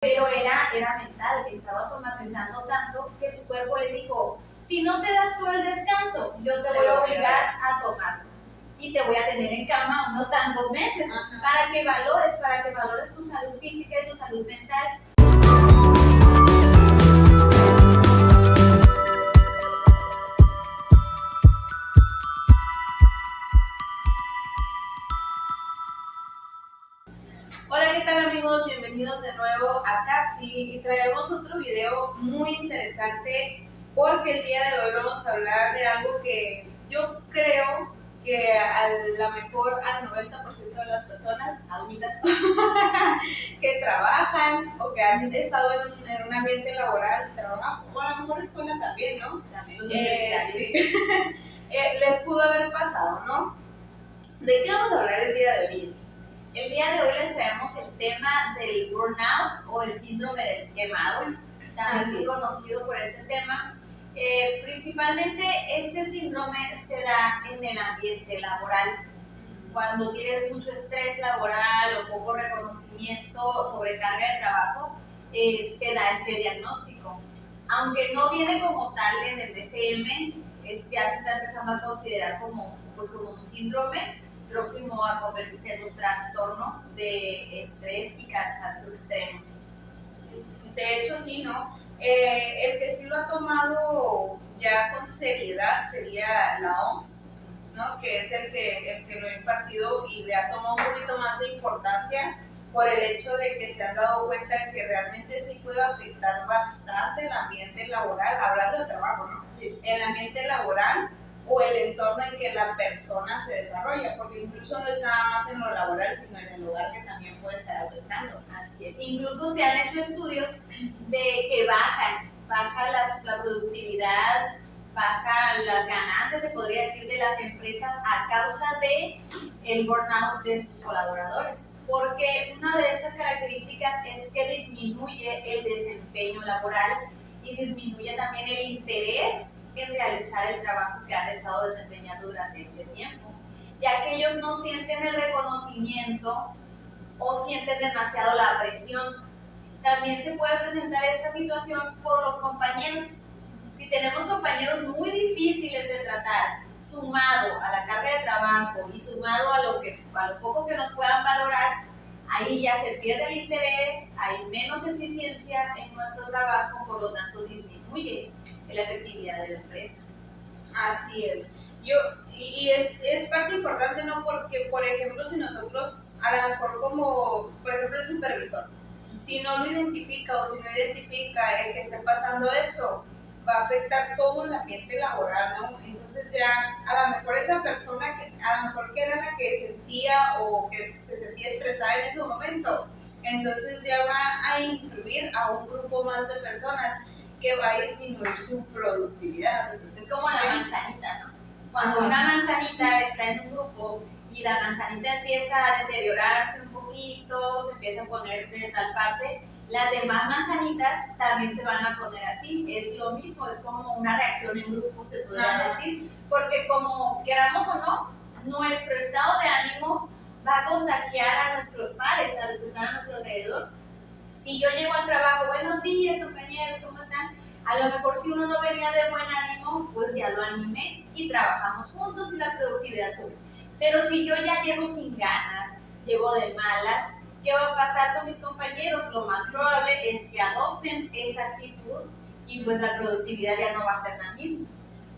pero era mental, que estaba somatizando tanto que su cuerpo le dijo, si no te das tú el descanso, yo te voy a obligar a tomarlo y te voy a tener en cama unos tantos meses para que valores tu salud física y tu salud mental. Hola, ¿qué tal amigos? Bienvenidos de nuevo a Capsi y traemos otro video muy interesante porque el día de hoy vamos a hablar de algo que yo creo que a lo mejor al 90% de las personas adultas que trabajan o que han estado en un ambiente laboral, trabajo, o a lo mejor escuela también, ¿no? También los Sí. Les pudo haber pasado, ¿no? ¿De qué vamos a hablar el día de hoy? El día de hoy les traemos el tema del burnout o el síndrome del quemado, también muy conocido por este tema. Principalmente este síndrome se da en el ambiente laboral. Cuando tienes mucho estrés laboral o poco reconocimiento, sobrecarga de trabajo, se da este diagnóstico. Aunque no viene como tal en el DSM, ya se está empezando a considerar como un síndrome próximo a convertirse en un trastorno de estrés y cansancio extremo. De hecho, sí, ¿no? El que sí lo ha tomado ya con seriedad sería la OMS, ¿no? Que es el que lo ha impartido y le ha tomado un poquito más de importancia por el hecho de que se han dado cuenta que realmente sí puede afectar bastante el ambiente laboral, hablando de trabajo, ¿no? Sí. El ambiente laboral o el entorno en que la persona se desarrolla, porque incluso no es nada más en lo laboral, sino en el hogar que también puede estar afectando. Así es. Incluso se han hecho estudios de que baja la productividad, baja las ganancias, se podría decir, de las empresas a causa de el burnout de sus colaboradores. Porque una de estas características es que disminuye el desempeño laboral y disminuye también el interés en realizar el trabajo que han estado desempeñando durante este tiempo, ya que ellos no sienten el reconocimiento o sienten demasiado la presión. También se puede presentar esta situación por los compañeros. Si tenemos compañeros muy difíciles de tratar, sumado a la carga de trabajo y sumado a lo poco que nos puedan valorar, ahí ya se pierde el interés, hay menos eficiencia en nuestro trabajo, por lo tanto disminuye la efectividad de la empresa. Así es. Y es parte importante, ¿no? Porque, por ejemplo, si nosotros, a lo mejor como, por ejemplo, el supervisor, si no lo identifica o si no identifica el que esté pasando eso, va a afectar todo el ambiente laboral, ¿no? Entonces ya a lo mejor esa persona que a lo mejor que era la que sentía o que se sentía estresada en ese momento, entonces ya va a incluir a un grupo más de personas que va a disminuir su productividad. Es como la manzanita, ¿no? Cuando una manzanita está en un grupo y la manzanita empieza a deteriorarse un poquito, se empieza a poner de tal parte, las demás manzanitas también se van a poner así. Es lo mismo, es como una reacción en grupo, se podría decir, porque como queramos o no, nuestro estado de ánimo va a contagiar a nuestros pares, a los que están a nuestro alrededor. Si yo llego al trabajo, buenos días compañeros, ¿cómo están? A lo mejor si uno no venía de buen ánimo, pues ya lo animé y trabajamos juntos y la productividad sube. Pero si yo ya llego sin ganas, llego de malas, ¿qué va a pasar con mis compañeros? Lo más probable es que adopten esa actitud y pues la productividad ya no va a ser la misma.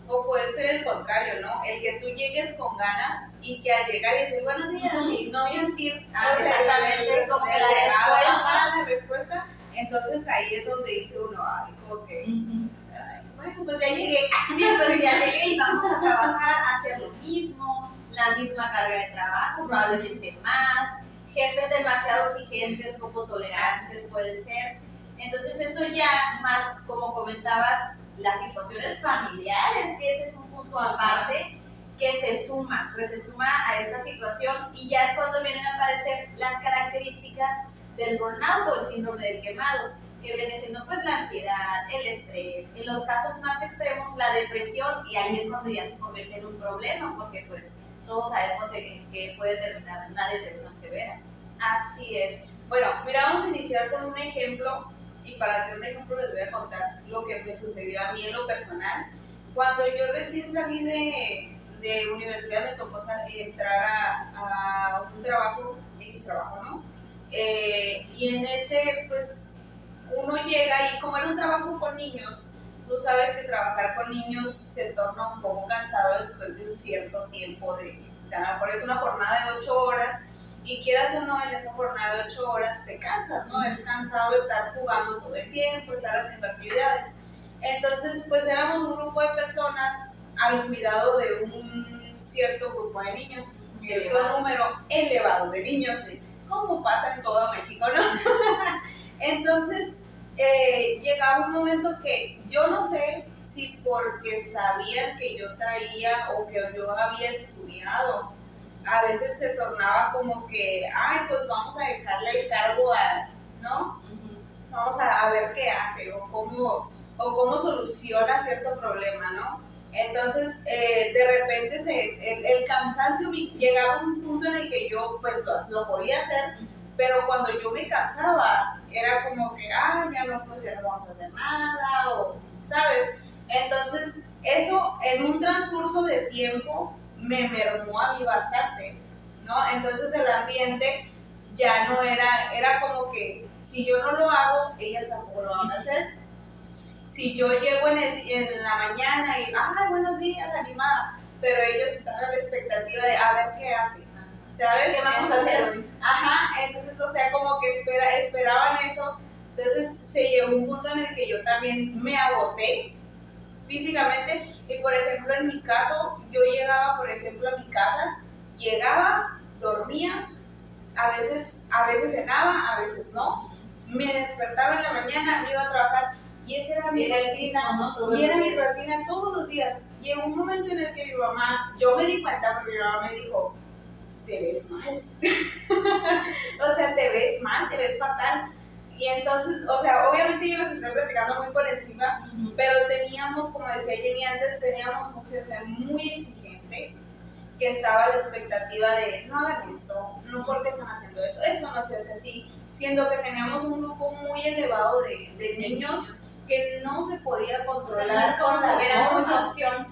O puede ser el contrario, ¿no? El que tú llegues con ganas y que al llegar y decir buenos días y no sentir exactamente como la respuesta, entonces ahí es donde dice uno, ay, como que, bueno, pues ya llegué, pues ya llegué y vamos a trabajar, a hacer lo mismo, la misma carga de trabajo, probablemente más, jefes demasiado exigentes, poco tolerantes pueden ser. Entonces eso ya más, como comentabas, las situaciones familiares, que ese es un punto aparte, que se suma a esta situación y ya es cuando vienen a aparecer las características del burnout o el síndrome del quemado, que viene siendo pues la ansiedad, el estrés, en los casos más extremos la depresión, y ahí es cuando ya se convierte en un problema, porque pues todos sabemos en qué puede terminar una depresión severa. Así es. Bueno, mira, vamos a iniciar con un ejemplo y para hacer un ejemplo les voy a contar lo que me sucedió a mí en lo personal. Cuando yo recién salí de universidad me tocó entrar a un trabajo, X trabajo, ¿no? Y en ese, pues, uno llega y como era un trabajo con niños, tú sabes que trabajar con niños se torna un poco cansado después de un cierto tiempo a lo mejor es una jornada de 8 horas y quieras o no en esa jornada de 8 horas te cansas, ¿no? Es cansado estar jugando todo el tiempo, estar haciendo actividades. Entonces, pues éramos un grupo de personas al cuidado de un cierto grupo de niños, un cierto número elevado de niños, como pasa en todo México, ¿no? Entonces, llegaba un momento que yo no sé si porque sabían que yo traía o que yo había estudiado, a veces se tornaba como que, ay, pues vamos a dejarle el cargo a, ¿no? Vamos a ver qué hace o cómo soluciona cierto problema, ¿no? Entonces, de repente el cansancio llegaba a un punto en el que yo pues lo podía hacer, pero cuando yo me cansaba, era como que, ya no, pues ya no vamos a hacer nada, o, ¿sabes? Entonces, eso en un transcurso de tiempo me mermó a mí bastante, ¿no? Entonces el ambiente ya no era como que, si yo no lo hago, ellas tampoco lo van a hacer. Si yo llego en la mañana y, buenos días, animada, pero ellos están a la expectativa de, a ver qué hacen, ¿sabes? ¿Qué vamos a hacer hoy? Entonces, o sea, como que esperaban eso. Entonces, se llegó un punto en el que yo también me agoté físicamente. Y, por ejemplo, en mi caso, yo llegaba, por ejemplo, a mi casa, dormía, a veces cenaba, a veces no. Me despertaba en la mañana, me iba a trabajar. Y esa era mi rutina, ¿no? Y era mi rutina todos los días. Llegó un momento en el que mi mamá, yo me di cuenta porque mi mamá me dijo, te ves mal. O sea, te ves mal, te ves fatal. Y entonces, o sea, obviamente yo les estoy platicando muy por encima, pero teníamos, como decía Jenny antes, teníamos un jefe muy exigente que estaba a la expectativa de no hagan esto, no porque están haciendo eso no se hace así, siendo que teníamos un grupo muy elevado de niños que no se podía controlar. Es como que hubiera mucha opción.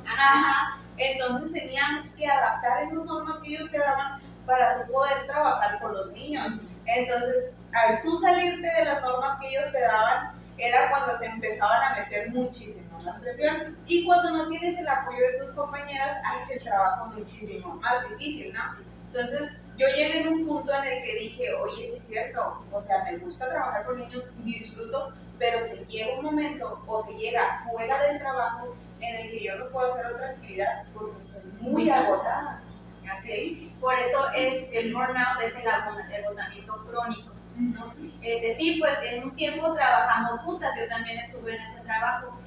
Entonces teníamos que adaptar esas normas que ellos te daban para tú poder trabajar con los niños. Entonces, al tú salirte de las normas que ellos te daban, era cuando te empezaban a meter muchísimo más presión. Y cuando no tienes el apoyo de tus compañeras, haces el trabajo muchísimo más difícil, ¿no? Entonces, yo llegué en un punto en el que dije, oye, sí es cierto, o sea, me gusta trabajar con niños, disfruto, pero se llega un momento o se llega fuera del trabajo en el que yo no puedo hacer otra actividad porque estoy muy agotada. Así, por eso es el burnout, es el agotamiento crónico, ¿no? Es decir, pues en un tiempo trabajamos juntas, yo también estuve en ese trabajo,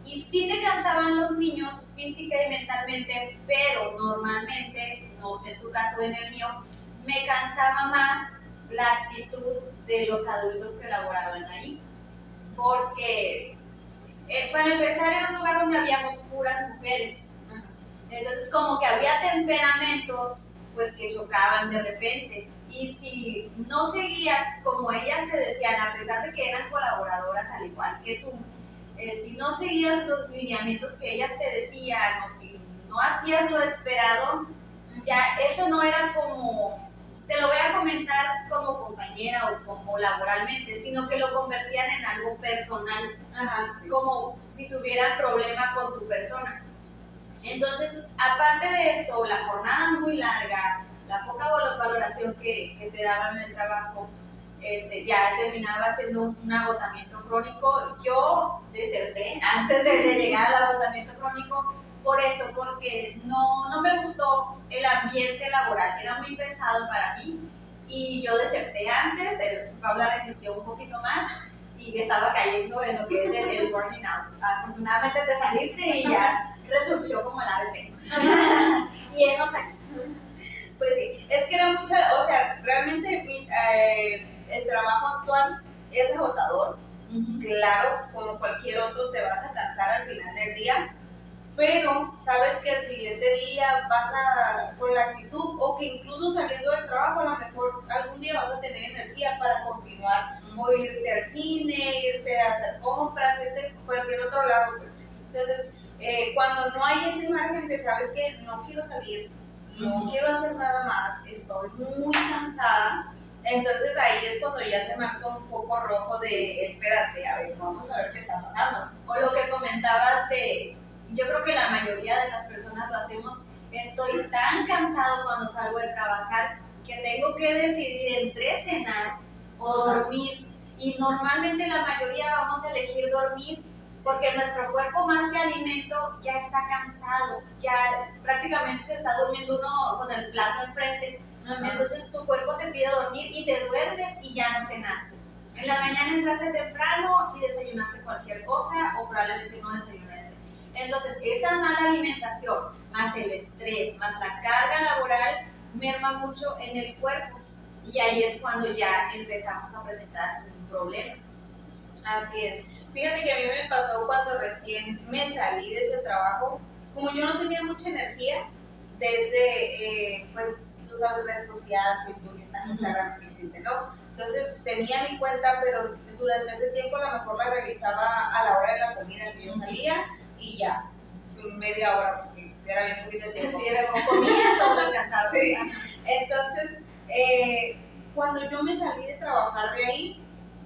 y sí te cansaban los niños física y mentalmente, pero normalmente, no sé en tu caso o en el mío, me cansaba más la actitud de los adultos que laboraban ahí, porque para empezar era un lugar donde habíamos puras mujeres. Entonces como que había temperamentos pues que chocaban de repente, y si no seguías como ellas te decían, a pesar de que eran colaboradoras al igual que tú, si no seguías los lineamientos que ellas te decían o si no hacías lo esperado, ya eso no era como, te lo voy a comentar como compañera o como laboralmente, sino que lo convertían en algo personal, como si tuvieran problema con tu persona. Entonces, aparte de eso, la jornada muy larga, la poca valoración que te daban en el trabajo, ya terminaba siendo un agotamiento crónico. Yo deserté antes de llegar al agotamiento crónico por eso, porque no me gustó el ambiente laboral, era muy pesado para mí y yo deserté antes. Pablo resistió un poquito más y estaba cayendo en lo que es el burning out. Afortunadamente te saliste y ya resurgió como el ave fénix. Y hemos aquí. Pues sí, es que era mucha, o sea, realmente el trabajo actual es agotador. Claro, como cualquier otro te vas a cansar al final del día, pero sabes que el siguiente día vas a, con la actitud, o que incluso saliendo del trabajo a lo mejor algún día vas a tener energía para continuar, o irte al cine, irte a hacer compras, irte a cualquier otro lado, pues. Entonces, cuando no hay ese margen de sabes que no quiero salir, no quiero hacer nada más, estoy muy cansada, entonces ahí es cuando ya se marca un foco rojo de espérate, a ver, vamos a ver qué está pasando. O lo que comentabas de, yo creo que la mayoría de las personas lo hacemos, estoy tan cansado cuando salgo de trabajar que tengo que decidir entre cenar o dormir, y normalmente la mayoría vamos a elegir dormir porque nuestro cuerpo más que alimento ya está cansado, ya prácticamente se está durmiendo uno con el plato enfrente. Entonces tu cuerpo te pide dormir y te duermes y ya no cenaste. En la mañana entraste temprano y desayunaste cualquier cosa o probablemente no desayunaste. Entonces esa mala alimentación, más el estrés, más la carga laboral, merma mucho en el cuerpo. Y ahí es cuando ya empezamos a presentar un problema. Así es. Fíjate que a mí me pasó cuando recién me salí de ese trabajo, como yo no tenía mucha energía, desde, pues, tú sabes, red social, Facebook, Instagram, que existe, ¿no? Entonces tenía mi cuenta, pero durante ese tiempo a lo mejor la revisaba a la hora de la comida que yo salía y ya, media hora, porque era bien poquito de tiempo. Sí, era como comías o descansabas. Sí. Entonces, cuando yo me salí de trabajar de ahí,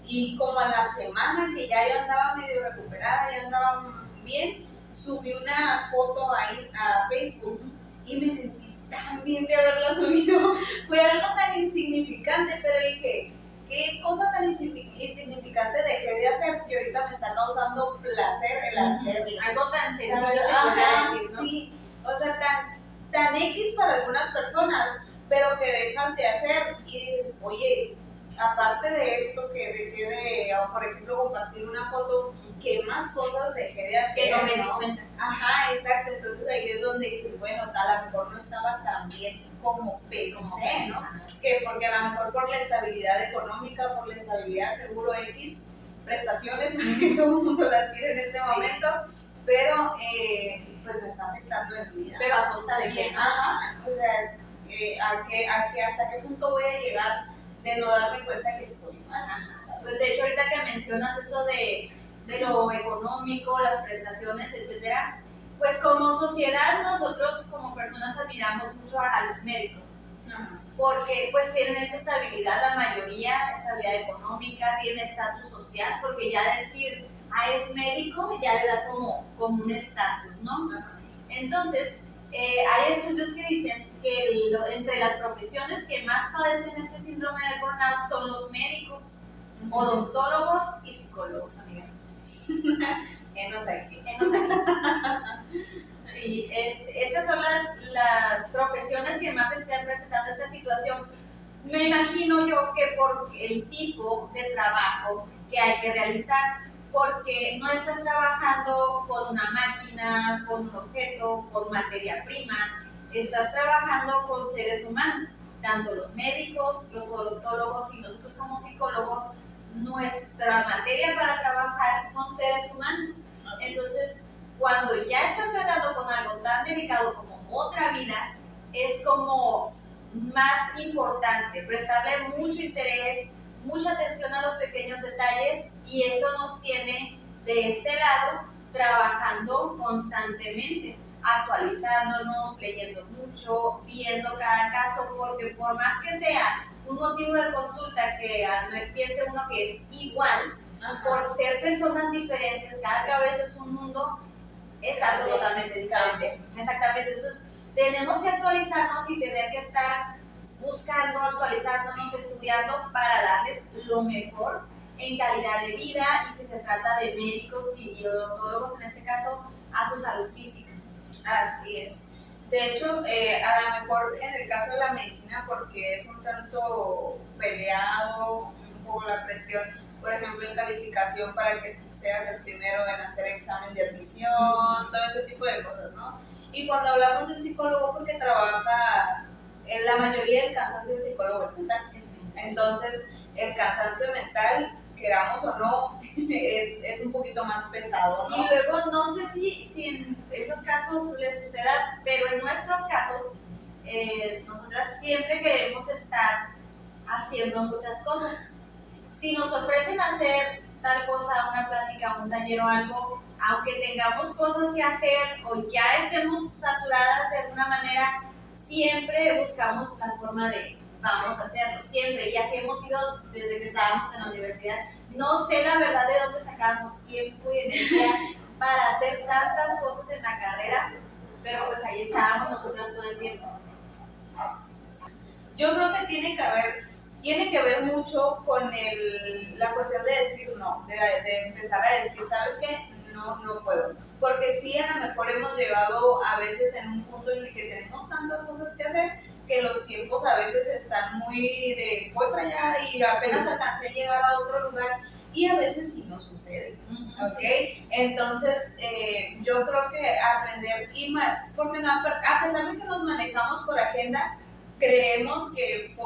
y como a la semana que ya yo andaba medio recuperada, ya andaba bien, subí una foto ahí a Facebook y me sentí tan bien de haberla subido. Fue algo tan insignificante, pero dije, qué cosa tan insignificante dejé de hacer que ahorita me está causando placer el hacerlo. Algo tan sencillo ¿Sabes? se Ajá, puede decir, ¿no? sí, o sea, tan X para algunas personas, pero que dejas de hacer y dices, oye, aparte de esto que dejé de, por ejemplo, compartir una foto, ¿qué más cosas dejé de hacer? Que no me di cuenta. Ajá, exacto. Entonces ahí es donde dices, bueno, a lo mejor no estaba tan bien como pensé, ¿no? Que porque a lo mejor por la estabilidad económica, por la estabilidad seguro X, prestaciones que todo el mundo las quiere en este momento, pero pues me está afectando en mi vida. Pero a costa de qué, ¿no? Ajá, o sea, hasta qué punto voy a llegar de no darme cuenta que estoy mal. Pues de hecho ahorita que mencionas eso de lo económico, las prestaciones, etcétera, pues como sociedad nosotros como personas admiramos mucho a los médicos, porque pues tienen esa estabilidad, la mayoría, estabilidad económica, tienen estatus social, porque ya decir, es médico, ya le da como un estatus, ¿no? Entonces, hay estudios que dicen que entre las profesiones que más padecen este síndrome de burnout son los médicos, odontólogos y psicólogos, amiga. Enos aquí. Sí, estas son las profesiones que más están presentando esta situación. Me imagino yo que por el tipo de trabajo que hay que realizar, porque no estás trabajando con una máquina, con un objeto, con materia prima, estás trabajando con seres humanos, tanto los médicos, los odontólogos y nosotros como psicólogos, nuestra materia para trabajar son seres humanos. Entonces, cuando ya estás tratando con algo tan delicado como otra vida, es como más importante prestarle mucho interés, mucha atención a los pequeños detalles, y eso nos tiene de este lado trabajando constantemente, actualizándonos, leyendo mucho, viendo cada caso, porque por más que sea un motivo de consulta que piense uno que es igual, por ser personas diferentes, cada cabeza es un mundo, es algo totalmente diferente. Exactamente, entonces tenemos que actualizarnos y tener que estar buscando, actualizándonos, estudiando para darles lo mejor en calidad de vida, y si se trata de médicos y odontólogos en este caso, a su salud física. Así es. De hecho, a lo mejor en el caso de la medicina, porque es un tanto peleado, un poco la presión, por ejemplo, en calificación para que seas el primero en hacer examen de admisión, todo ese tipo de cosas, ¿no? Y cuando hablamos del psicólogo, porque trabaja, la mayoría del cansancio del psicólogo es mental. Entonces, el cansancio mental queramos o no, es un poquito más pesado, ¿no? Y luego no sé si en esos casos les suceda, pero en nuestros casos, nosotras siempre queremos estar haciendo muchas cosas. Si nos ofrecen hacer tal cosa, una plática, un taller o algo, aunque tengamos cosas que hacer o ya estemos saturadas de alguna manera, siempre buscamos la forma de vamos a hacerlo, siempre, y así hemos sido desde que estábamos en la universidad. No sé la verdad de dónde sacamos tiempo y energía para hacer tantas cosas en la carrera, pero pues ahí estábamos nosotras todo el tiempo. Yo creo que tiene que ver mucho con la cuestión de decir no, de empezar a decir, ¿sabes qué? No puedo. Porque sí, a lo mejor hemos llegado a veces en un punto en el que tenemos tantas cosas que hacer que los tiempos a veces están muy de voy para allá y apenas alcancé a llegar a otro lugar y a veces sí no sucede, ¿ok? Entonces yo creo que aprender, porque no, a pesar de que nos manejamos por agenda, creemos que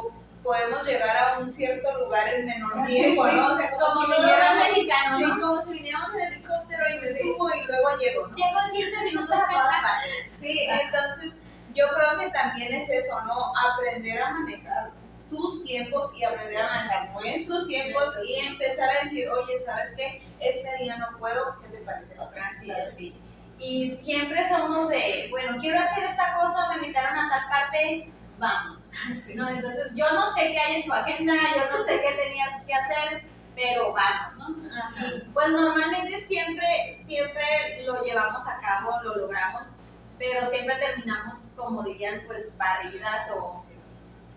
podemos llegar a un cierto lugar en menor tiempo, ¿no? O sea, como si viniéramos mexicano, sí, ¿no? como si viniéramos en helicóptero y me subo y luego llego, ¿no? Llego en 15 minutos a todas partes. Sí, entonces yo creo que también es eso, ¿no? Aprender a manejar tus tiempos y aprender a manejar nuestros tiempos y empezar a decir, oye, ¿sabes qué? Este día no puedo, ¿qué te parece otra? Así es, sí. Y siempre somos de, bueno, quiero hacer esta cosa, me invitaron a tal parte, vamos. Sí. ¿No? Entonces, yo no sé qué hay en tu agenda, yo no sé qué tenías que hacer, pero vamos, ¿no? Ajá. Y pues normalmente siempre lo llevamos a cabo, lo logramos, pero siempre terminamos, como dirían, pues barridas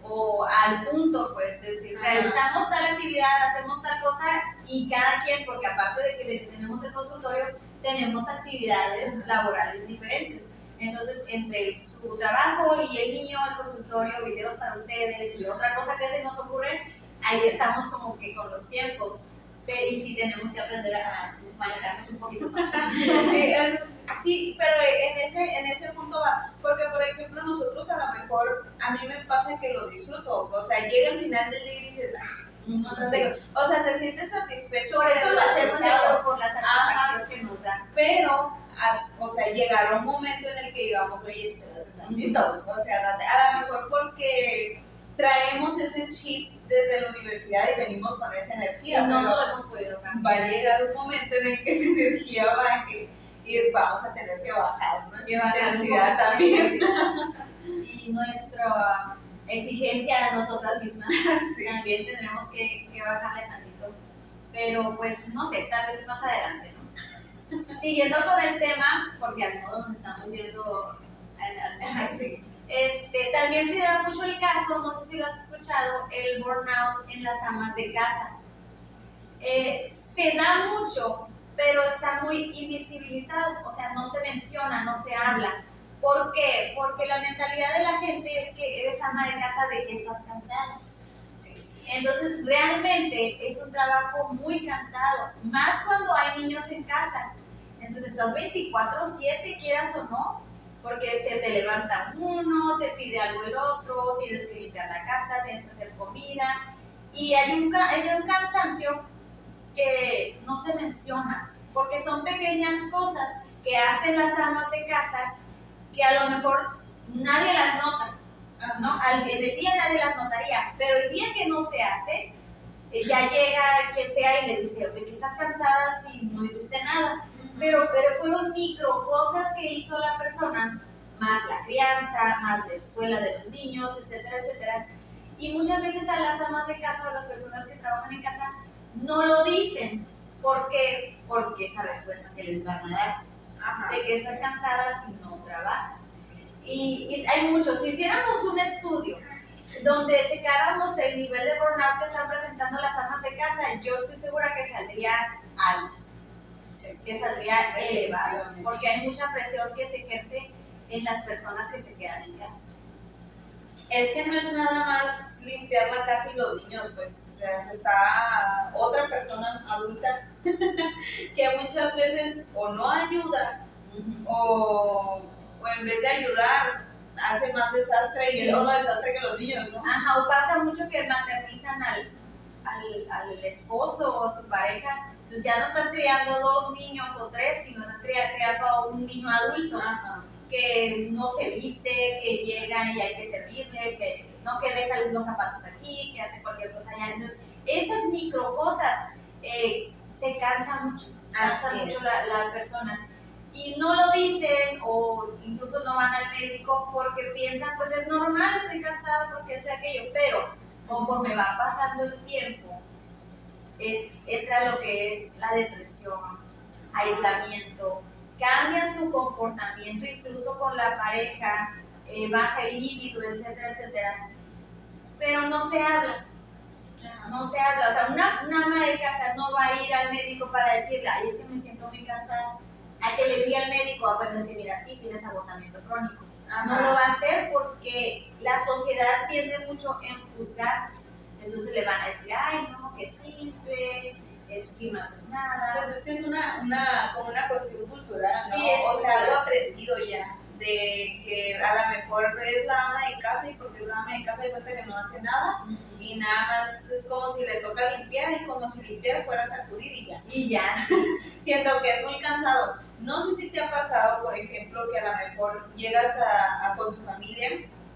o al punto, pues, es decir, realizamos tal actividad, hacemos tal cosa y cada quien, porque aparte de que tenemos el consultorio, tenemos actividades laborales diferentes. Entonces, entre su trabajo y el niño, el consultorio, videos para ustedes y otra cosa que se nos ocurre, ahí estamos como que con los tiempos. Y sí tenemos que aprender a manejarnos un poquito más. Sí, pero en ese punto va, porque por ejemplo nosotros a lo mejor, a mí me pasa que lo disfruto, o sea, llega el final del día y dices, o sea, te sientes satisfecho. Por eso lo hacemos por la satisfacción que nos da. Pero, o sea, llegará un momento en el que digamos, oye, espérate tantito, o sea, a lo mejor porque traemos ese chip desde la universidad y venimos con esa energía. Y no lo hemos podido cambiar. Va a llegar un momento en el que esa energía baje y vamos a tener que bajar nuestra intensidad también. Y nuestra exigencia a nosotras mismas sí. También tendremos que bajarle tantito. Pero pues no sé, tal vez más adelante, ¿no? Siguiendo con el tema, porque al modo nos estamos yendo al sí. También se da mucho el caso, no sé si lo has escuchado, el burnout en las amas de casa. Se da mucho, pero está muy invisibilizado, o sea, no se menciona, no se habla. ¿Por qué? Porque la mentalidad de la gente es que eres ama de casa de que estás cansada. Sí. Entonces, realmente es un trabajo muy cansado, más cuando hay niños en casa. Entonces, estás 24/7, quieras o no, porque se te levanta uno, te pide algo el otro, tienes que limpiar la casa, tienes que hacer comida, y hay un cansancio que no se menciona, porque son pequeñas cosas que hacen las amas de casa que a lo mejor nadie las nota, ¿no? En el día nadie las notaría, pero el día que no se hace, ya llega quien sea y le dice, ¿de qué estás cansada si no hiciste nada? Pero fueron micro cosas que hizo la persona, más la crianza, más la escuela de los niños, etcétera, etcétera. Y muchas veces a las amas de casa o a las personas que trabajan en casa no lo dicen. ¿Por qué? Porque esa respuesta que les van a dar. Ajá. De que estás cansada si no trabajas. Y hay muchos. Si hiciéramos un estudio donde checáramos el nivel de burnout que están presentando las amas de casa, yo estoy segura que saldría alto. Sí. Que saldría elevado, porque hay mucha presión que se ejerce en las personas que se quedan en casa. Es que no es nada más limpiar la casa y los niños, pues, o sea, se está otra persona adulta que muchas veces o no ayuda o en vez de ayudar hace más desastre y el otro desastre que los niños, ¿no? Ajá, o pasa mucho que maternizan al esposo o a su pareja, entonces ya no estás criando 2 niños o 3, sino estás criando a un niño adulto. Ajá. Que no se viste, que llega y hay que servirle, que deja los zapatos aquí, que hace cualquier cosa allá. Entonces, esas micro cosas se cansa mucho, la persona. Y no lo dicen o incluso no van al médico porque piensan, pues es normal, estoy cansada porque estoy aquello, pero conforme va pasando el tiempo, entra lo que es la depresión, aislamiento, cambian su comportamiento incluso con la pareja, baja el líbido, etcétera, etcétera, pero no se habla. No se habla, o sea, una ama de casa no va a ir al médico para decirle, ay, es que me siento muy cansada, a que le diga al médico, bueno, es que mira, sí, tienes agotamiento crónico. Ajá. No lo va a hacer porque la sociedad tiende mucho en juzgar, entonces le van a decir, ay, no, qué simple, si no haces nada. Pues es que es como una cuestión cultural, ¿no? Sí, o sea, algo aprendido ya, de que a lo mejor es la ama de casa y porque es la ama de casa de cuenta que no hace nada y nada más es como si le toca limpiar y como si limpiar fuera a sacudir y ya. Y ya. Siento que es muy cansado. No sé si te ha pasado, por ejemplo, que a lo mejor llegas con tu familia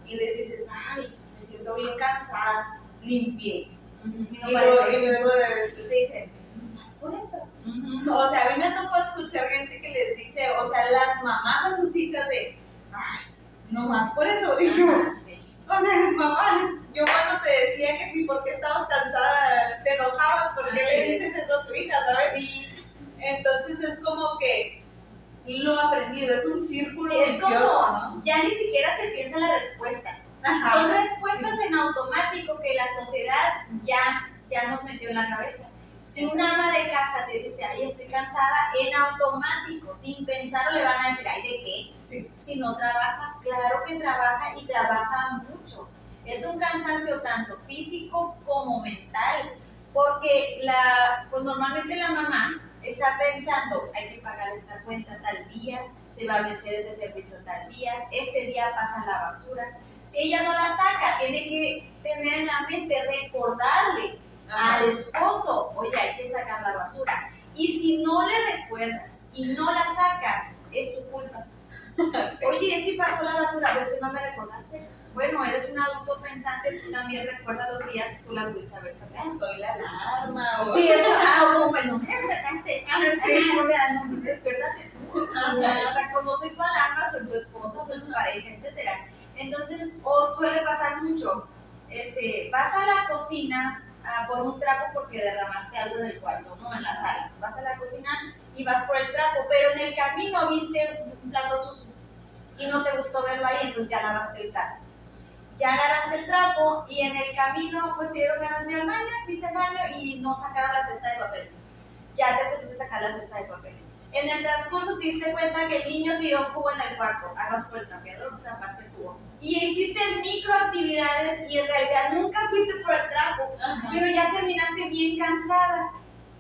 y les dices, ay, me siento bien cansada, limpié. Y luego te dicen, por eso. O sea, a mí me tocó escuchar gente que les dice, o sea, las mamás a sus hijas de, ay, no más por eso. Y yo, o sea, mamá, yo cuando te decía que sí, porque estabas cansada, te enojabas, ¿por qué le dices eso a tu hija, sabes? Sí. Entonces es como que lo aprendido, es un círculo vicioso, vicioso, ¿no? Ya ni siquiera se piensa la respuesta. Ajá, son respuestas en automático que la sociedad ya nos metió en la cabeza. Si una ama de casa te dice, ay, estoy cansada, en automático, sin pensarlo, le van a decir, ay, ¿de qué? Sí. Si no trabajas, claro que trabaja y trabaja mucho. Es un cansancio tanto físico como mental, porque pues normalmente la mamá está pensando, hay que pagar esta cuenta tal día, se va a vencer ese servicio tal día, este día pasa la basura. Si ella no la saca, tiene que tener en la mente, recordarle al esposo, oye, hay que sacar la basura. Y si no le recuerdas y no la saca, es tu culpa. Sí. Oye, es que pasó la basura, pues que no me recordaste. Bueno, eres un adulto pensante, tú también recuerdas los días que tú la pudiste haber sacado. Soy la alarma. O... Sí, eso, bueno, me despertaste. Sí, no, despiértate tú. O sea, como soy tu alarma, soy tu esposa, soy tu pareja, etcétera. Entonces, os puede pasar mucho. Vas a la cocina por un trapo porque derramaste algo en el cuarto, ¿no? En la sala. Vas a la cocina y vas por el trapo, pero en el camino viste un plato sucio y no te gustó verlo ahí, entonces ya lavaste el plato. Ya agarraste el trapo y en el camino pues te dieron ganas de ir al baño, fuiste al baño y no sacaron la cesta de papeles. Ya te pusiste a sacar la cesta de papeles. En el transcurso te diste cuenta que el niño te dio un cubo en el cuarto, hagas por el trapeador, trapaste el cubo. Y hiciste microactividades y en realidad nunca fuiste por el trapo, ajá, pero ya terminaste bien cansada.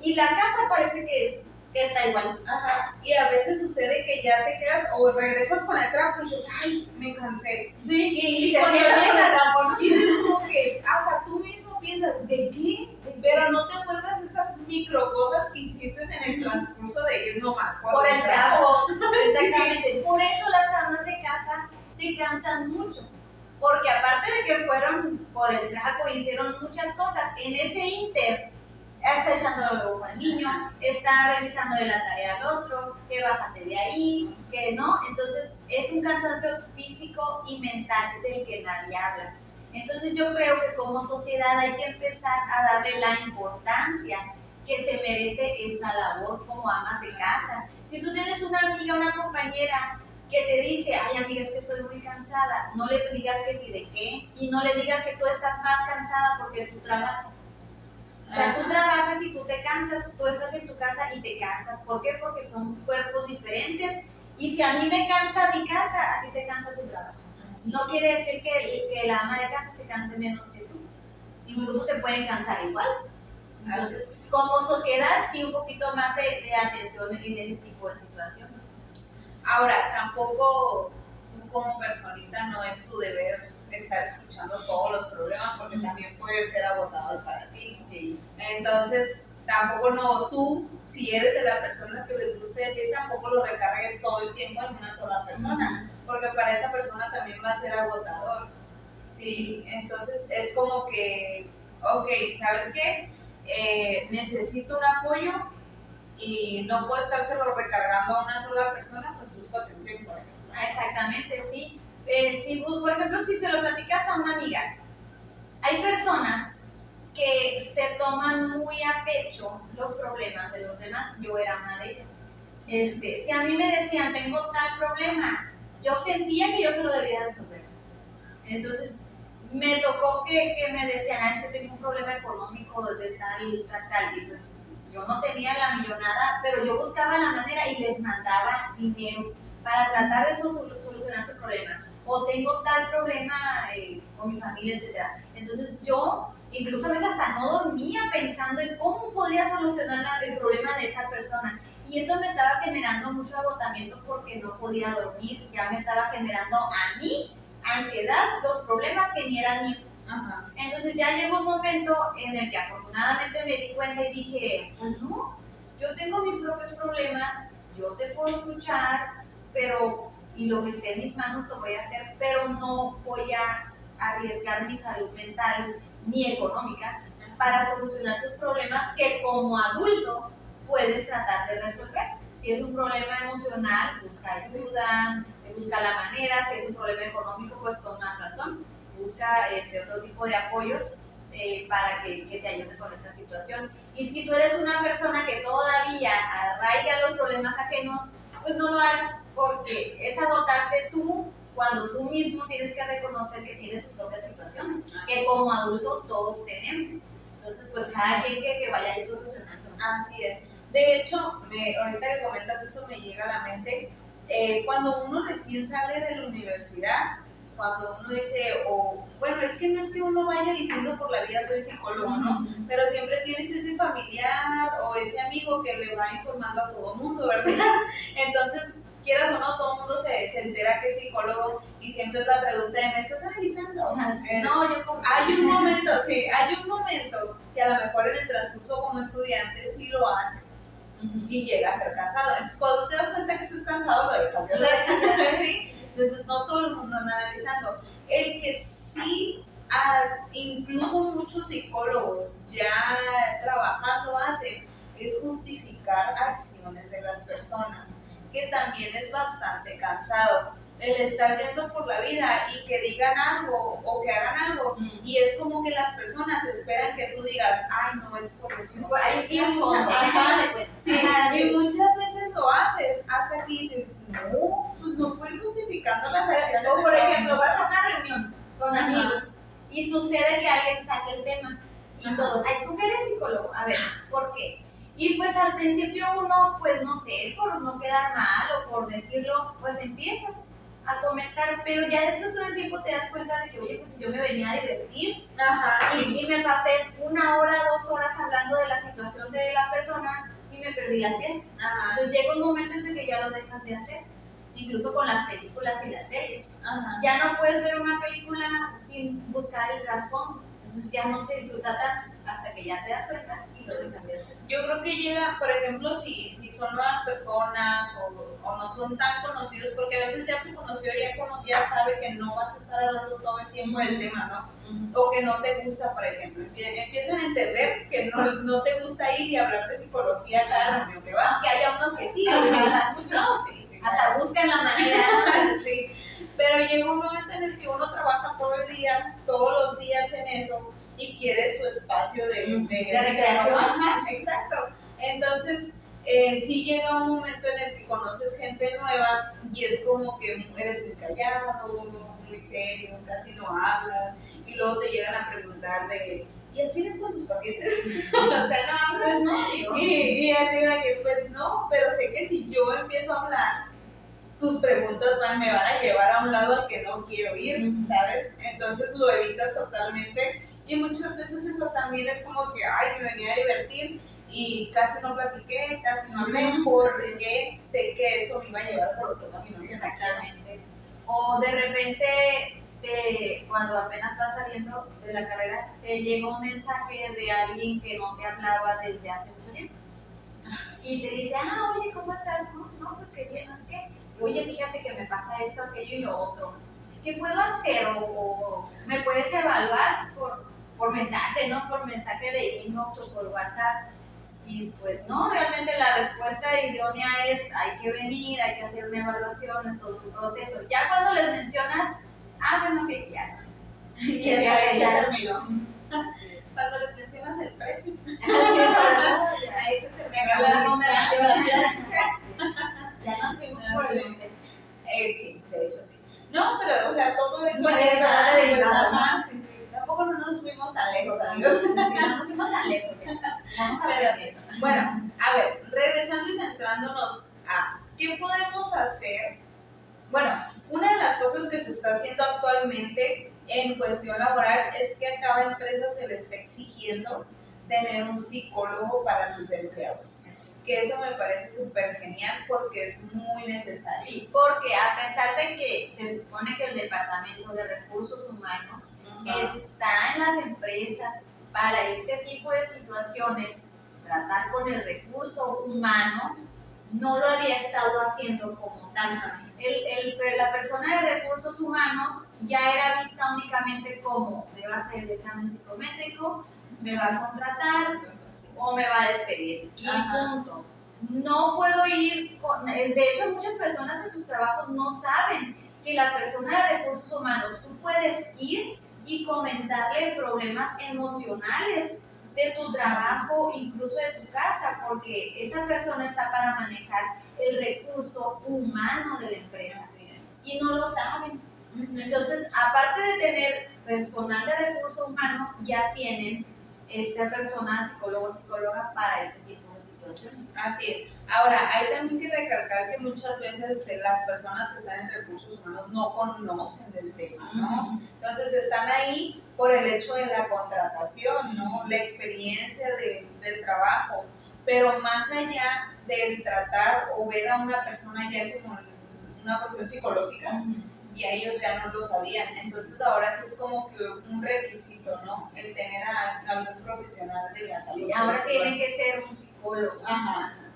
Y la casa parece que está igual. Ajá. Y a veces sucede que ya te quedas o regresas con el trapo y dices, ay, me cansé. Sí, y te sientas con el trapo, ¿no? Y es como que hasta tú mismo piensas, ¿de qué? Pero no te acuerdas de esas micro cosas que hiciste en el transcurso de ir nomás por el trapo. Exactamente. Por eso las amas de casa se cansan mucho. Porque aparte de que fueron por el trapo y hicieron muchas cosas, en ese inter está echando el ojo al niño, está revisando de la tarea al otro, que bájate de ahí, que no. Entonces es un cansancio físico y mental del que nadie habla. Entonces yo creo que como sociedad hay que empezar a darle la importancia que se merece esta labor como amas de casa. Si tú tienes una amiga, una compañera que te dice, ay amiga, es que estoy muy cansada, no le digas que sí de qué, y no le digas que tú estás más cansada porque tú trabajas. O sea, tú trabajas y tú te cansas, tú estás en tu casa y te cansas. ¿Por qué? Porque son cuerpos diferentes. Y si a mí me cansa mi casa, a ti te cansa tu trabajo. No quiere decir que la ama de casa se canse menos que tú. Incluso se pueden cansar igual. Entonces, como sociedad, sí un poquito más de atención en ese tipo de situaciones. Ahora, tampoco tú como personita no es tu deber estar escuchando todos los problemas porque también puede ser agotador para ti. Sí. Entonces, tampoco no, tú, si eres de la persona que les gusta decir, tampoco lo recargues todo el tiempo en una sola persona, porque para esa persona también va a ser agotador. Sí, entonces es como que, ok, ¿sabes qué? Necesito un apoyo y no puedo estárselo recargando a una sola persona, pues busco atención, por ejemplo. Exactamente, sí. Si, por ejemplo, si se lo platicas a una amiga, hay personas que se toman muy a pecho los problemas de los demás. Yo era una de ellas. Si a mí me decían, tengo tal problema, yo sentía que yo se lo debía resolver. Entonces, me tocó que me decían, es que tengo un problema económico de tal, y pues yo no tenía la millonada, pero yo buscaba la manera y les mandaba dinero para tratar de solucionar su problema. O tengo tal problema con mi familia, etc. Entonces yo, incluso a veces hasta no dormía pensando en cómo podría solucionar el problema de esa persona. Y eso me estaba generando mucho agotamiento porque no podía dormir, ya me estaba generando a mí ansiedad, los problemas que ni eran míos. Ajá. Entonces ya llegó un momento en el que afortunadamente me di cuenta y dije, pues no, yo tengo mis propios problemas, yo te puedo escuchar, pero y lo que esté en mis manos lo voy a hacer, pero no voy a arriesgar mi salud mental ni económica para solucionar tus problemas que como adulto puedes tratar de resolver. Si es un problema emocional, busca ayuda, busca la manera. Si es un problema económico, pues con más razón, busca otro tipo de apoyos para que te ayuden con esta situación. Y si tú eres una persona que todavía arraiga los problemas ajenos, pues no lo hagas, porque es agotarte tú cuando tú mismo tienes que reconocer que tienes tus propias situaciones, que como adulto todos tenemos. Entonces, pues cada quien que vaya a ir solucionando. Así es. De hecho, ahorita que comentas eso me llega a la mente, cuando uno recién sale de la universidad, cuando uno dice, bueno, es que no es que uno vaya diciendo por la vida soy psicólogo, ¿no? Pero siempre tienes ese familiar o ese amigo que le va informando a todo el mundo, ¿verdad? Entonces, quieras o no, todo el mundo se entera que es psicólogo y siempre es la pregunta de, ¿me estás analizando? No, yo hay un momento que a lo mejor en el transcurso como estudiante sí lo haces y llega a ser cansado. Entonces, cuando te das cuenta que estás cansado, lo dejas de hacer. ¿Sí? Entonces, no todo el mundo anda analizando. El que sí, incluso muchos psicólogos ya trabajando hacen, es justificar acciones de las personas, que también es bastante cansado. El estar yendo por la vida y que digan algo o que hagan algo, y es como que las personas esperan que tú digas, ay, no, es por eso. Hay un fondo, sí, y muchas veces lo haces, hasta que dices, no, pues no puedes justificando las acciones. O por ejemplo, vas a una reunión con amigos y sucede que alguien saque el tema y todos, ay, tú que eres psicólogo, a ver, ¿por qué? Y pues al principio uno, pues no sé, por no quedar mal o por decirlo, pues empiezas a comentar, pero ya después con el tiempo te das cuenta de que, oye, pues yo me venía a divertir y me pasé 1 hora, 2 horas hablando de la situación de la persona y me perdí la fiesta. Entonces llega un momento en que ya lo dejas de hacer, incluso con las películas y las series. Ya no puedes ver una película sin buscar el trasfondo, entonces ya no se disfruta tanto hasta que ya te das cuenta y lo dejas de hacer. Yo creo que llega, por ejemplo, si son nuevas personas o no son tan conocidos, porque a veces ya tu conocido ya sabe que no vas a estar hablando todo el tiempo del tema, ¿no? O que no te gusta, por ejemplo. Empiezan a entender que no te gusta ir y hablar de psicología cada reunión que vas. Que haya unos que sí, hasta buscan la manera. Sí. Pero llega un momento en el que uno trabaja todo el día, todos los días en eso, y quiere su espacio de recreación. Exacto. Entonces, sí llega un momento en el que conoces gente nueva y es como que eres muy callado, muy serio, casi no hablas, y luego te llegan a preguntar ¿y así eres con tus pacientes? O sea, no, pues no. Y así de que, pues no, pero sé que si yo empiezo a hablar, tus preguntas me van a llevar a un lado al que no quiero ir, ¿sabes? Entonces lo evitas totalmente y muchas veces eso también es como que, ay, me venía a divertir y casi no platiqué, casi no hablé porque sé que eso me iba a llevar por otro camino. Exactamente. O de repente cuando apenas vas saliendo de la carrera, te llega un mensaje de alguien que no te hablaba desde hace mucho tiempo. Y te dice, oye, ¿cómo estás? No, pues qué bien, no sé qué. Oye, fíjate que me pasa esto, aquello y lo otro. ¿Qué puedo hacer? O me puedes evaluar por mensaje, ¿no? Por mensaje de inbox o por WhatsApp. Y pues no, realmente la respuesta idónea es hay que venir, hay que hacer una evaluación, es todo un proceso. Ya cuando les mencionas, bueno, que ya. Y ya terminó. Cuando les mencionas el precio, ahí se terminó la conversación. Ya nos fuimos por el monte. Sí, de hecho sí. No, pero o sea, todo eso Bueno, es verdad, pues, nada más. Sí. Tampoco no nos fuimos tan lejos, amigos. No nos fuimos tan lejos. Vamos a ver. Bueno, a ver, regresando y centrándonos a qué podemos hacer. Bueno, una de las cosas que se está haciendo actualmente en cuestión laboral es que a cada empresa se le está exigiendo tener un psicólogo para sus empleados. Que eso me parece súper genial porque es muy necesario. Sí, porque a pesar de que se supone que el Departamento de Recursos Humanos está en las empresas para este tipo de situaciones, tratar con el recurso humano, no lo había estado haciendo como tal. La persona de recursos humanos ya era vista únicamente como me va a hacer el examen psicométrico, me va a contratar o me va a despedir. Y punto. No puedo ir, de hecho muchas personas en sus trabajos no saben que la persona de recursos humanos, tú puedes ir y comentarle problemas emocionales de tu trabajo, incluso de tu casa, porque esa persona está para manejar el recurso humano de la empresa y no lo saben. Entonces, aparte de tener personal de recurso humano, ya tienen esta persona, psicólogo o psicóloga, para este tipo de situaciones. Así es. Ahora, hay también que recalcar que muchas veces las personas que están en recursos humanos no conocen del tema, ¿no? Entonces están ahí por el hecho de la contratación, ¿no? La experiencia del trabajo, pero más allá del tratar o ver a una persona ya como una cuestión psicológica, y a ellos ya no lo sabían. Entonces ahora sí es como que un requisito, ¿no? El tener a algún profesional de la salud. Sí, ahora tiene que ser un psicólogo.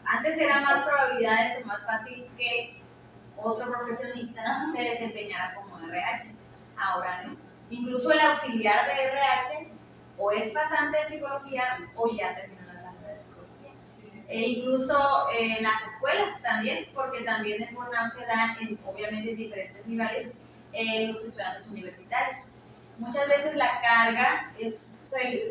Antes era más probabilidades o más fácil que otro profesionista se desempeñara como RH. Ahora no. Incluso el auxiliar de RH o es pasante de psicología o ya terminó la carrera de psicología. E incluso en las escuelas también, porque también el burnout se da obviamente en diferentes niveles en los estudiantes universitarios. Muchas veces la carga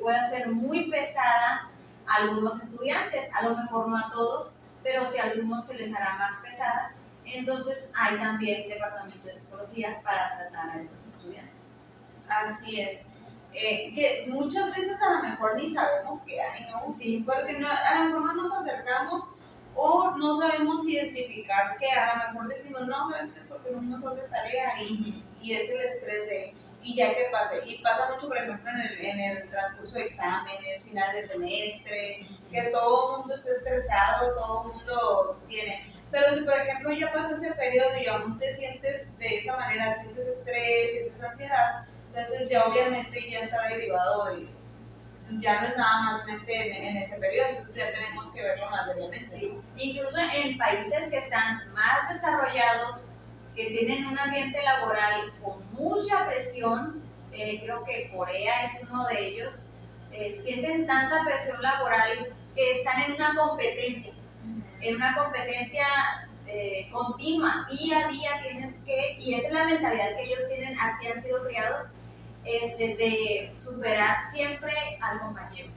puede ser muy pesada a algunos estudiantes, a lo mejor no a todos, pero si a algunos se les hará más pesada, entonces hay también departamento de psicología para tratar a esos estudiantes. Así es. Que muchas veces a lo mejor ni sabemos qué hay, ¿no? Sí. Porque a lo mejor no nos acercamos o no sabemos identificar que a lo mejor decimos, no, sabes que es porque un montón de tarea y es el estrés de, y ya que pase. Y pasa mucho, por ejemplo, en el transcurso de exámenes, final de semestre, que todo el mundo está estresado, todo el mundo tiene. Pero si, por ejemplo, ya pasó ese periodo y aún te sientes de esa manera, sientes estrés, sientes ansiedad, entonces ya obviamente ya está derivado de, ya no es nada más mente en ese periodo, entonces ya tenemos que verlo más seriamente. Sí. Incluso en países que están más desarrollados, que tienen un ambiente laboral con mucha presión, creo que Corea es uno de ellos, sienten tanta presión laboral que están en una competencia, continua, día a día tienes que, y esa es la mentalidad que ellos tienen, así han sido criados, de superar siempre al compañero.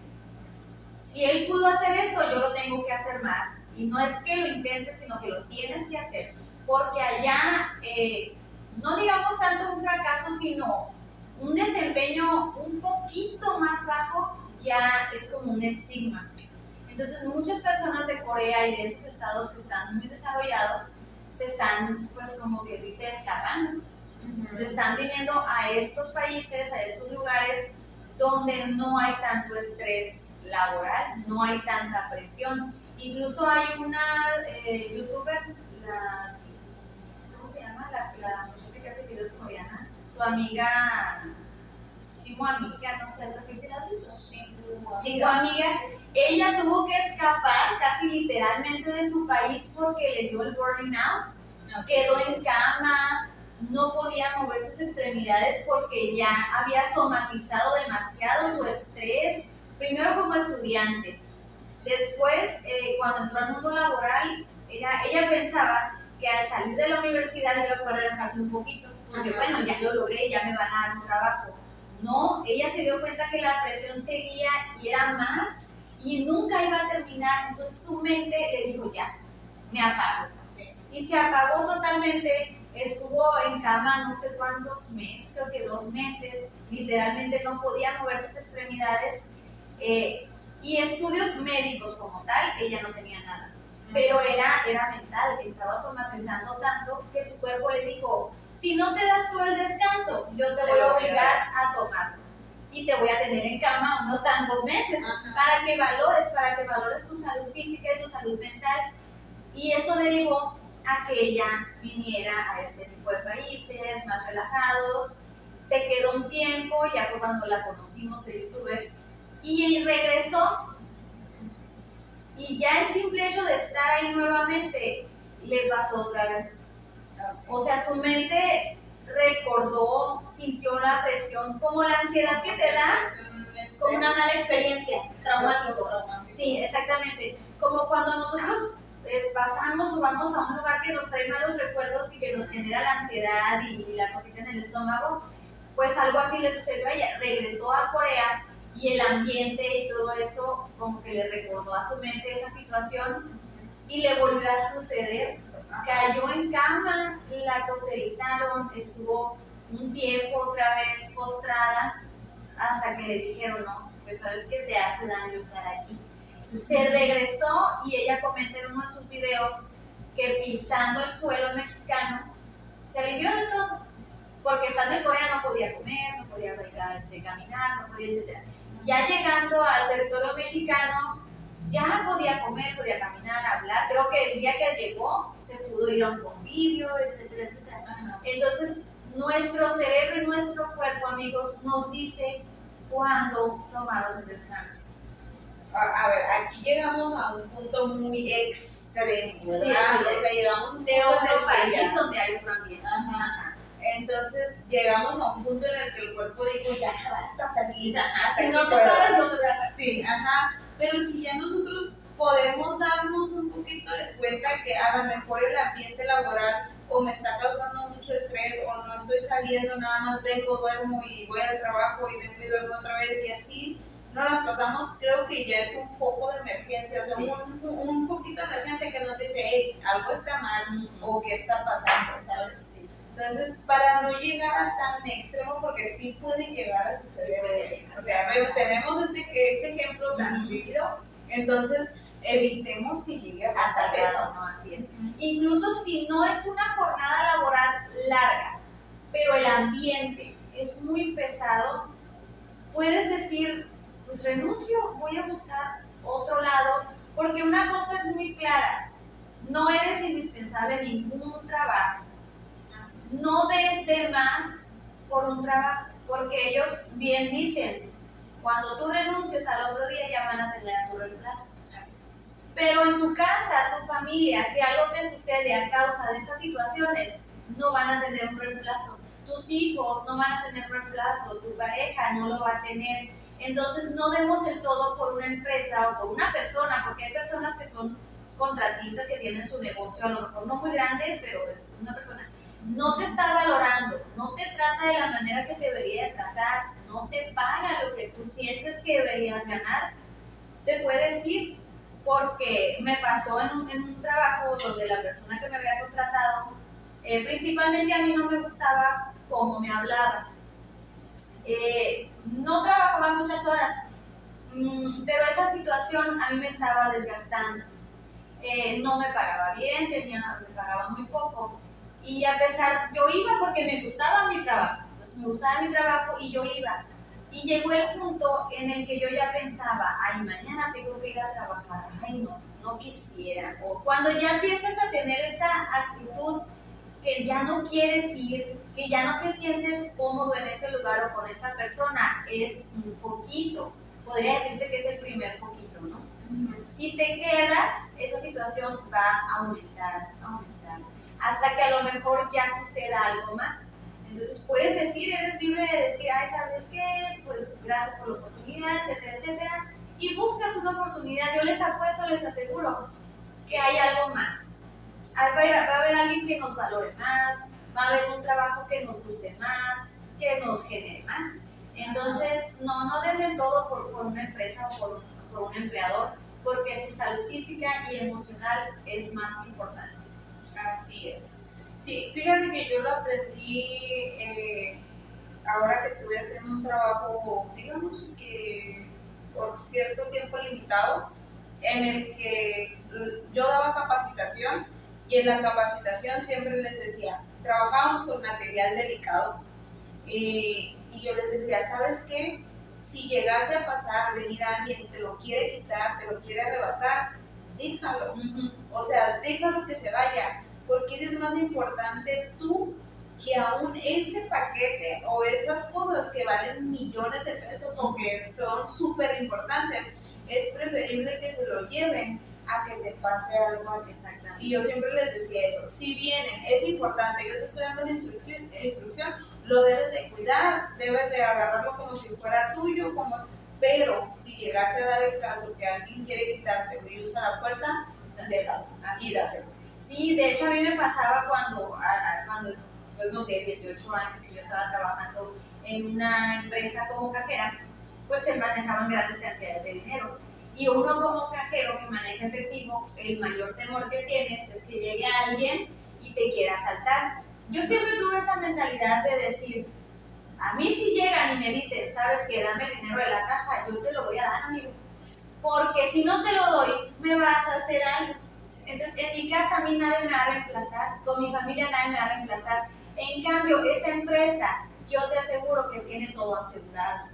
Si él pudo hacer esto, yo lo tengo que hacer más. Y no es que lo intentes, sino que lo tienes que hacer. Porque allá, no digamos tanto un fracaso, sino un desempeño un poquito más bajo, ya es como un estigma. Entonces, muchas personas de Corea y de esos estados que están muy desarrollados, se están, pues como que dice, escapando. Se están viniendo a estos países, a estos lugares donde no hay tanto estrés laboral, no hay tanta presión. Incluso hay una youtuber, ¿cómo se llama? La muchacha que hace videos coreana. ¿Tú tu amiga, Chimo amiga, no sé, así se la dice. Chimo amiga, ella tuvo que escapar casi literalmente de su país porque le dio el burning out, quedó en cama, no podía mover sus extremidades porque ya había somatizado demasiado su estrés, primero como estudiante, después cuando entró al mundo laboral, ella pensaba que al salir de la universidad iba a poder relajarse un poquito, porque bueno, ya lo logré, ya me van a dar un trabajo. No, ella se dio cuenta que la presión seguía y era más y nunca iba a terminar, entonces su mente le dijo ya, me apago. Sí. Y se apagó totalmente, estuvo en cama no sé cuántos meses, creo que 2 meses, literalmente no podía mover sus extremidades y estudios médicos como tal, ella no tenía nada. Pero era mental, que estaba somatizando tanto que su cuerpo le dijo, si no te das tú el descanso, yo te voy a obligar a tomarlo. Y te voy a tener en cama unos tantos meses para que valores tu salud física y tu salud mental. Y eso derivó a que ella viniera a este tipo de países más relajados. Se quedó un tiempo, ya fue cuando la conocimos de youtuber, y regresó. Y ya el simple hecho de estar ahí nuevamente le pasó otra vez. O sea, su mente recordó, sintió la presión, como la ansiedad que te da con una mala experiencia, traumático. Sí, exactamente. Como cuando nosotros pasamos o vamos a un lugar que nos trae malos recuerdos y que nos genera la ansiedad y la cosita en el estómago, pues algo así le sucedió a ella. Regresó a Corea y el ambiente y todo eso como que le recordó a su mente esa situación y le volvió a suceder. Cayó en cama, la cauterizaron, estuvo un tiempo otra vez postrada hasta que le dijeron, no, pues sabes que te hace daño estar aquí. Se regresó y ella comenta en uno de sus videos que pisando el suelo mexicano se alivió de todo, porque estando en Corea no podía comer, no podía caminar, no podía, etc. Ya llegando al territorio mexicano, ya podía comer, podía caminar, hablar. Creo que el día que llegó se pudo ir a un convivio, etcétera, etcétera. Entonces, nuestro cerebro y nuestro cuerpo, amigos, nos dice cuándo tomarnos el descanso. A ver, aquí llegamos a un punto muy extremo, ¿verdad? Sí, o sea, llegamos a un de punto en otro el que país ya- donde hay un ambiente. Ajá. Entonces llegamos a un punto en el que el cuerpo dijo, ya basta, Si hasta no aquí te puedo. paras, no te voy a parar. Sí, ajá. Pero si ya nosotros podemos darnos un poquito de cuenta que a lo mejor el ambiente laboral o me está causando mucho estrés o no estoy saliendo, nada más vengo, duermo y voy al trabajo y vengo y duermo otra vez y así no las pasamos, creo que ya es un foco de emergencia, o sea, Sí. un foquito de emergencia que nos dice, hey, algo está mal o qué está pasando, ¿sabes? Sí. Entonces, para no llegar a tan extremo, porque sí puede llegar a suceder, o sea, tenemos este ejemplo tan vivido, entonces evitemos que llegue a pasar Hasta eso. eso, ¿no? Así es. Incluso si no es una jornada laboral larga, pero el ambiente es muy pesado, puedes decir, pues renuncio, voy a buscar otro lado, porque una cosa es muy clara, no eres indispensable en ningún trabajo. No des de más por un trabajo, porque ellos bien dicen, cuando tú renuncies al otro día ya van a tener a tu reemplazo. Pero en tu casa, tu familia, si algo te sucede a causa de estas situaciones, no van a tener un reemplazo. Tus hijos no van a tener reemplazo, tu pareja no lo va a tener. Entonces no demos el todo por una empresa o por una persona, porque hay personas que son contratistas que tienen su negocio, a lo mejor no muy grande, pero es una persona. No te está valorando, no te trata de la manera que te debería de tratar, no te paga lo que tú sientes que deberías ganar, te puedes ir. Porque me pasó en un trabajo donde la persona que me había contratado, principalmente a mí no me gustaba cómo me hablaba. No trabajaba muchas horas, pero esa situación a mí me estaba desgastando. No me pagaba bien, me pagaba muy poco. Y a pesar, yo iba porque me gustaba mi trabajo, pues me gustaba mi trabajo y yo iba. Y llegó el punto en el que yo ya pensaba, ay, mañana tengo que ir a trabajar, ay, no quisiera. O cuando ya empiezas a tener esa actitud que ya no quieres ir, que ya no te sientes cómodo en ese lugar o con esa persona, es un foquito. Podría decirse que es el primer foquito, ¿no? Si te quedas, esa situación va a aumentar, hasta que a lo mejor ya suceda algo más. Entonces puedes decir, eres libre de decir, ay, ¿sabes qué? Pues gracias por la oportunidad, etcétera, etcétera. Y buscas una oportunidad. Yo les apuesto, les aseguro que hay algo más. Va a haber alguien que nos valore más, va a haber un trabajo que nos guste más, que nos genere más. Entonces, no den el todo por una empresa o por un empleador, porque su salud física y emocional es más importante. Así es. Sí, fíjate que yo lo aprendí ahora que estuve haciendo un trabajo, digamos que por cierto tiempo limitado, en el que yo daba capacitación y en la capacitación siempre les decía, trabajábamos con material delicado y yo les decía, ¿sabes qué? Si llegase a pasar, venir alguien y te lo quiere quitar, te lo quiere arrebatar, déjalo. O sea, déjalo que se vaya, porque eres más importante tú que aún ese paquete o esas cosas que valen millones de pesos o que son súper importantes. Es preferible que se lo lleven a que te pase algo. Exactamente. Y yo siempre les decía eso, si vienen, es importante, yo te estoy dando la instrucción, lo debes de cuidar, debes de agarrarlo como si fuera tuyo, pero si llegase a dar el caso que alguien quiere quitarte y usa la fuerza, déjalo y dáselo. Sí, de hecho a mí me pasaba cuando pues no sé, 18 años que yo estaba trabajando en una empresa como cajera, pues se manejaban grandes cantidades de dinero. Y uno como cajero que maneja efectivo, el mayor temor que tienes es que llegue alguien y te quiera asaltar. Yo siempre tuve esa mentalidad de decir, a mí si llegan y me dicen, sabes que dame el dinero de la caja, yo te lo voy a dar, amigo. Porque si no te lo doy, me vas a hacer algo. Entonces, en mi casa a mí nadie me va a reemplazar, con mi familia nadie me va a reemplazar. En cambio, esa empresa, yo te aseguro que tiene todo asegurado.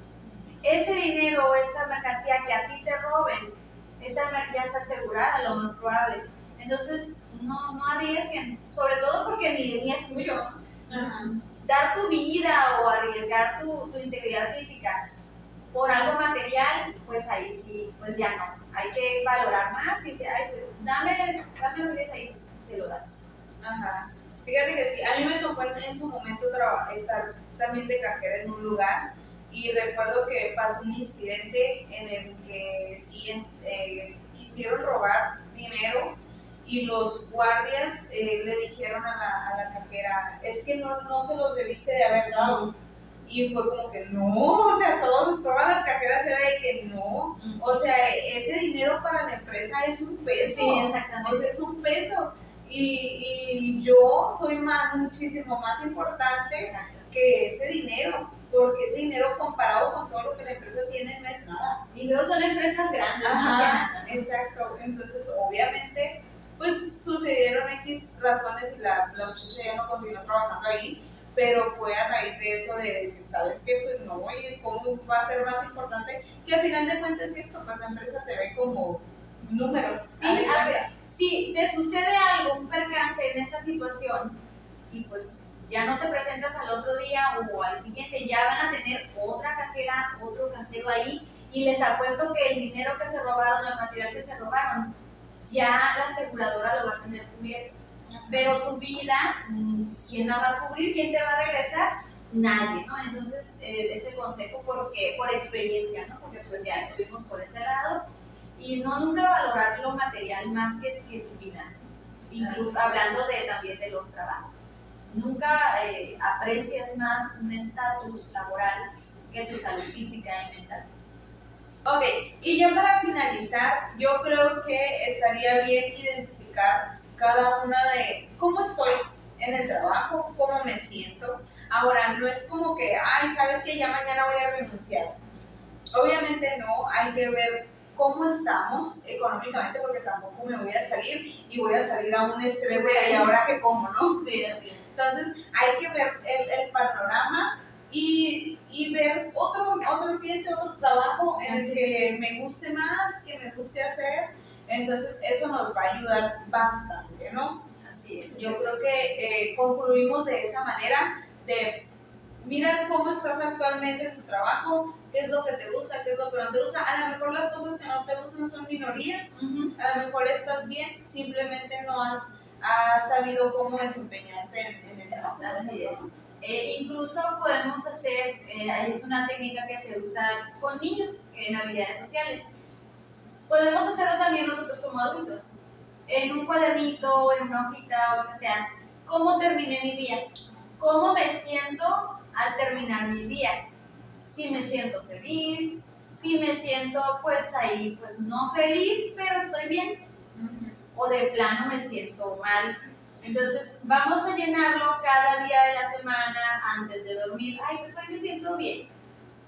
Ese dinero o esa mercancía que a ti te roben, esa ya está asegurada, lo más probable. Entonces, no arriesguen, sobre todo porque ni es tuyo. Dar tu vida o arriesgar tu integridad física por algo material, pues ahí sí, pues ya no. Hay que valorar más y decir, ay, pues dame lo que es ahí, se lo das. Ajá. Fíjate que sí, a mí me tocó en su momento estar también de cajera en un lugar y recuerdo que pasó un incidente en el que sí quisieron robar dinero y los guardias le dijeron a la cajera, es que no se los debiste de haber dado. Y fue como que no, o sea, todas las cajeras era de que no, o sea, ese dinero para la empresa es un peso. Sí, exactamente. O sea, es un peso. Y yo soy muchísimo más importante que ese dinero, porque ese dinero comparado con todo lo que la empresa tiene no es nada. Y luego son empresas grandes. Ajá, exacto. Entonces, obviamente, pues sucedieron X razones y la muchacha ya no continuó trabajando ahí, pero fue a raíz de eso de decir, ¿sabes qué? Pues no, oye, ¿cómo va a ser más importante? Que al final de cuentas es cierto, pues la empresa te ve como número. Sí, si te sucede algo, un percance en esta situación, y pues ya no te presentas al otro día o al siguiente, ya van a tener otra cajera, otro cajero ahí, y les apuesto que el dinero que se robaron, el material que se robaron, ya la aseguradora lo va a tener cubierto. Pero tu vida, pues, ¿quién la va a cubrir? ¿Quién te va a regresar? Nadie, ¿no? Entonces, ese consejo por experiencia, ¿no? Porque pues ya estuvimos por ese lado. Y nunca valorar lo material más que tu vida, incluso hablando también de los trabajos. Nunca aprecias más un estatus laboral que tu salud física y mental. Ok, y ya para finalizar, yo creo que estaría bien identificar cada una de cómo estoy en el trabajo, cómo me siento. Ahora, no es como que, ay, ¿sabes qué? Ya mañana voy a renunciar. Obviamente no, hay que ver cómo estamos económicamente, porque tampoco me voy a salir y voy a salir a un estrés de, ¿y ahora qué como, no? Sí, así es. Entonces, hay que ver el panorama y ver otro ambiente, otro trabajo en el que me guste más, que me guste hacer. Entonces, eso nos va a ayudar bastante, ¿no? Así es. Yo creo que concluimos de esa manera de mira cómo estás actualmente en tu trabajo, qué es lo que te gusta, qué es lo que no te gusta. A lo mejor las cosas que no te gustan son minoría, a lo mejor estás bien, simplemente no has sabido cómo desempeñarte en el trabajo. Así es. Incluso podemos hacer, es una técnica que se usa con niños en habilidades sociales. Podemos hacerlo también nosotros como adultos, en un cuadernito, en una hojita o lo que sea. ¿Cómo terminé mi día? ¿Cómo me siento al terminar mi día? Si me siento feliz, si me siento pues ahí, pues no feliz, pero estoy bien, o de plano me siento mal. Entonces vamos a llenarlo cada día de la semana antes de dormir. Ay, pues hoy me siento bien.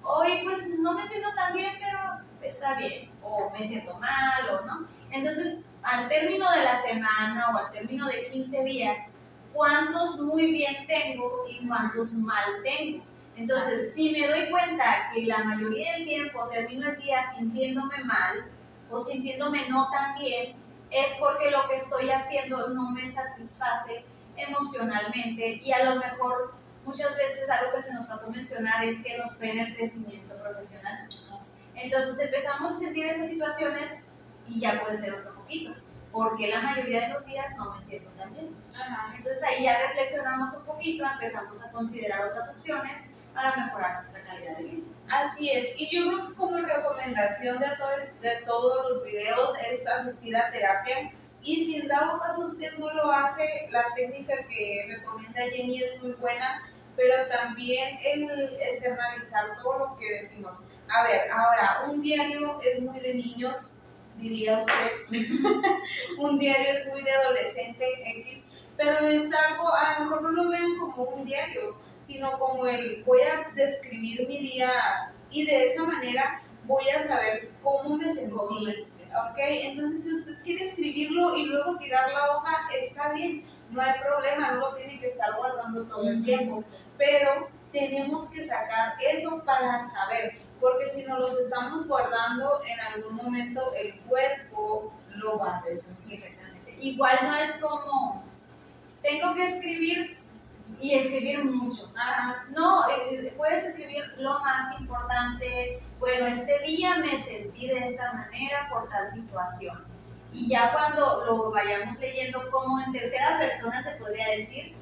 Hoy pues no me siento tan bien, pero está bien. O me siento mal o no. Entonces, al término de la semana o al término de 15 días, ¿cuántos muy bien tengo y cuántos mal tengo? Entonces, si me doy cuenta que la mayoría del tiempo termino el día sintiéndome mal o sintiéndome no tan bien, es porque lo que estoy haciendo no me satisface emocionalmente y a lo mejor muchas veces algo que se nos pasó mencionar es que nos frena el crecimiento profesional. Entonces empezamos a sentir esas situaciones y ya puede ser otro poquito, porque la mayoría de los días no me siento tan bien. Entonces ahí ya reflexionamos un poquito, empezamos a considerar otras opciones para mejorar nuestra calidad de vida. Así es, y yo creo que como recomendación de todos los videos es asistir a terapia, y si en dado caso usted no lo hace, la técnica que recomienda Jenny es muy buena, pero también el externalizar todo lo que decimos. A ver, ahora, un diario es muy de niños, diría usted, un diario es muy de adolescente X, pero es algo, a lo mejor no lo vean como un diario, sino como el voy a describir mi día y de esa manera voy a saber cómo me sentí. ¿Ok? Entonces, si usted quiere escribirlo y luego tirar la hoja, está bien, no hay problema, no lo tiene que estar guardando todo el tiempo, pero tenemos que sacar eso para saber, porque si no los estamos guardando, en algún momento el cuerpo lo va a desentir. Igual no es como, tengo que escribir y escribir mucho. No, puedes escribir lo más importante. Bueno, este día me sentí de esta manera por tal situación. Y ya cuando lo vayamos leyendo como en tercera persona se podría decir,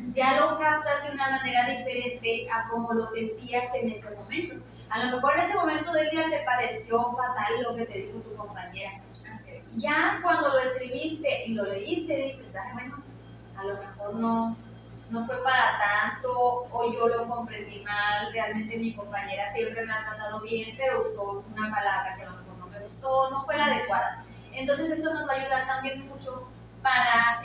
ya lo captas de una manera diferente a como lo sentías en ese momento. A lo mejor en ese momento del día te pareció fatal lo que te dijo tu compañera. Así es. Ya cuando lo escribiste y lo leíste dices, ay, bueno, a lo mejor no fue para tanto, o yo lo comprendí mal, realmente mi compañera siempre me ha tratado bien, pero usó una palabra que a lo mejor no me gustó, no fue la adecuada. Entonces eso nos va a ayudar también mucho para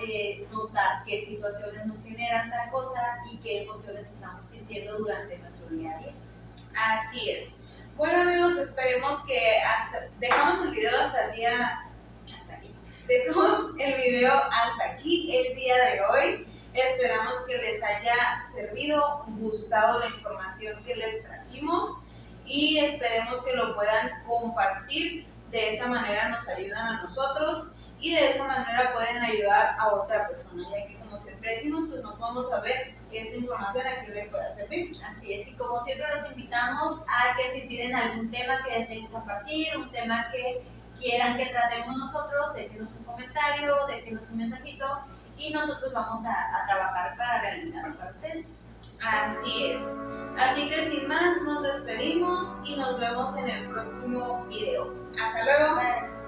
notar qué situaciones nos generan tal cosa y qué emociones estamos sintiendo durante nuestro día a día. Así es. Bueno amigos, esperemos que dejamos el video hasta aquí. Dejamos el video hasta aquí el día de hoy. Esperamos que les haya servido, gustado la información que les trajimos y esperemos que lo puedan compartir. De esa manera nos ayudan a nosotros y de esa manera pueden ayudar a otra persona, ya que como siempre decimos, pues no podemos saber esta información a quién le pueda servir. Así es, y como siempre los invitamos a que si tienen algún tema que deseen compartir, un tema que quieran que tratemos nosotros, déjenos un comentario, déjenos un mensajito y nosotros vamos a trabajar para realizarlo para ustedes. Así es. Así que sin más, nos despedimos y nos vemos en el próximo video. Hasta luego. Bye.